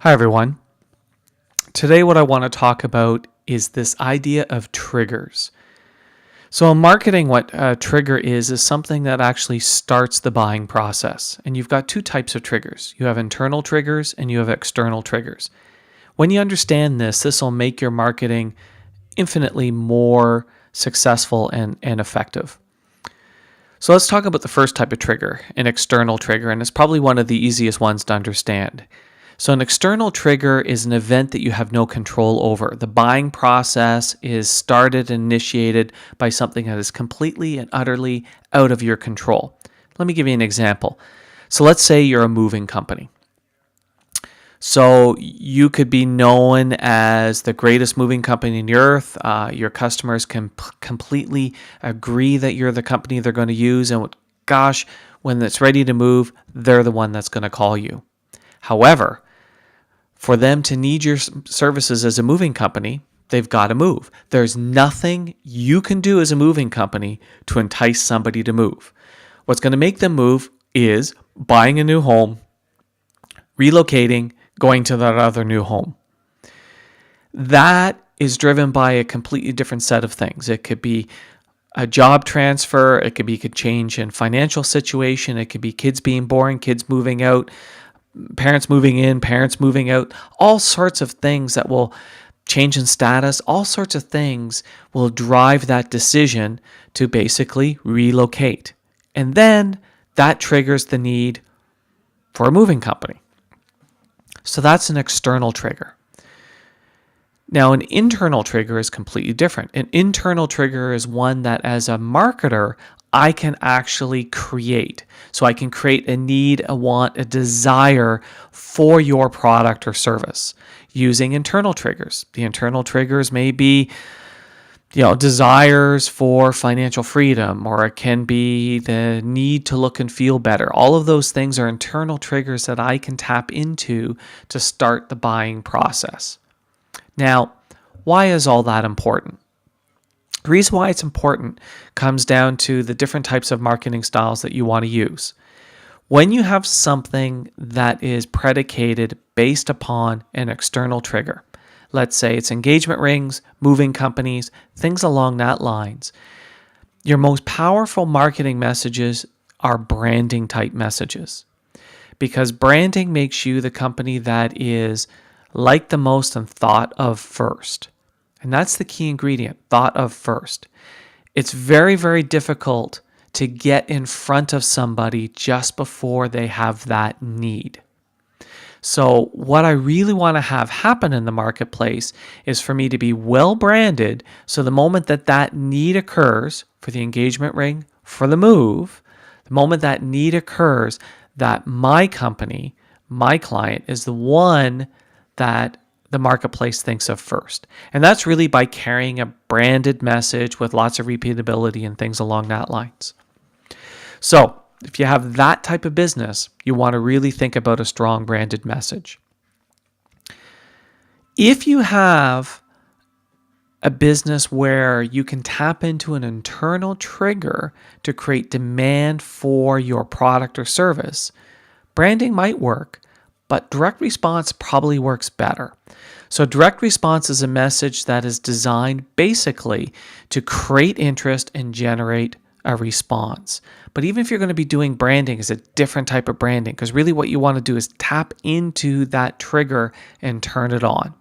Hi, everyone. Today, what I want to talk about is this idea of triggers. So, in marketing, what a trigger is something that actually starts the buying process. And you've got two types of triggers. You have internal triggers and you have external triggers. When you understand this will make your marketing infinitely more successful and effective. So let's talk about the first type of trigger, an external trigger, and it's probably one of the easiest ones to understand. So an external trigger is an event that you have no control over. The buying process is started and initiated by something that is completely and utterly out of your control. Let me give you an example. So let's say you're a moving company. So you could be known as the greatest moving company in the earth. Your customers can completely agree that you're the company they're going to use. And gosh, when it's ready to move, they're the one that's going to call you. However, for them to need your services as a moving company, they've got to move. There's nothing you can do as a moving company to entice somebody to move. What's going to make them move is buying a new home, relocating, going to that other new home. That is driven by a completely different set of things. It could be a job transfer. It could be a change in financial situation. It could be kids being born, kids moving out, parents moving in, parents moving out, all sorts of things that will change in status, all sorts of things will drive that decision to basically relocate. And then that triggers the need for a moving company. So that's an external trigger. Now, an internal trigger is completely different. An internal trigger is one that as a marketer, I can actually create. So I can create a need, a want, a desire for your product or service using internal triggers. The internal triggers may be, desires for financial freedom, or it can be the need to look and feel better. All of those things are internal triggers that I can tap into to start the buying process. Now, why is all that important? The reason why it's important comes down to the different types of marketing styles that you want to use. When you have something that is predicated based upon an external trigger, let's say it's engagement rings, moving companies, things along that lines, your most powerful marketing messages are branding type messages, because branding makes you the company that is liked the most and thought of first. And that's the key ingredient, thought of first. It's very, very difficult to get in front of somebody just before they have that need. So what I really want to have happen in the marketplace is for me to be well branded, so the moment that need occurs for the engagement ring, for the move, the moment that need occurs, that my company, my client is the one that the marketplace thinks of first. And that's really by carrying a branded message with lots of repeatability and things along that lines. So if you have that type of business, you want to really think about a strong branded message. If you have a business where you can tap into an internal trigger to create demand for your product or service, branding might work, but direct response probably works better. So direct response is a message that is designed basically to create interest and generate a response. But even if you're going to be doing branding, it's a different type of branding, because really what you want to do is tap into that trigger and turn it on.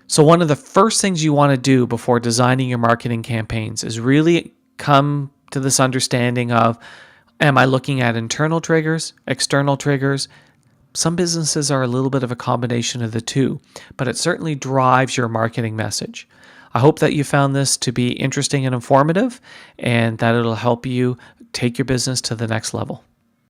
So one of the first things you want to do before designing your marketing campaigns is really come to this understanding of, am I looking at internal triggers, external triggers? Some businesses are a little bit of a combination of the two, but it certainly drives your marketing message. I hope that you found this to be interesting and informative, and that it'll help you take your business to the next level.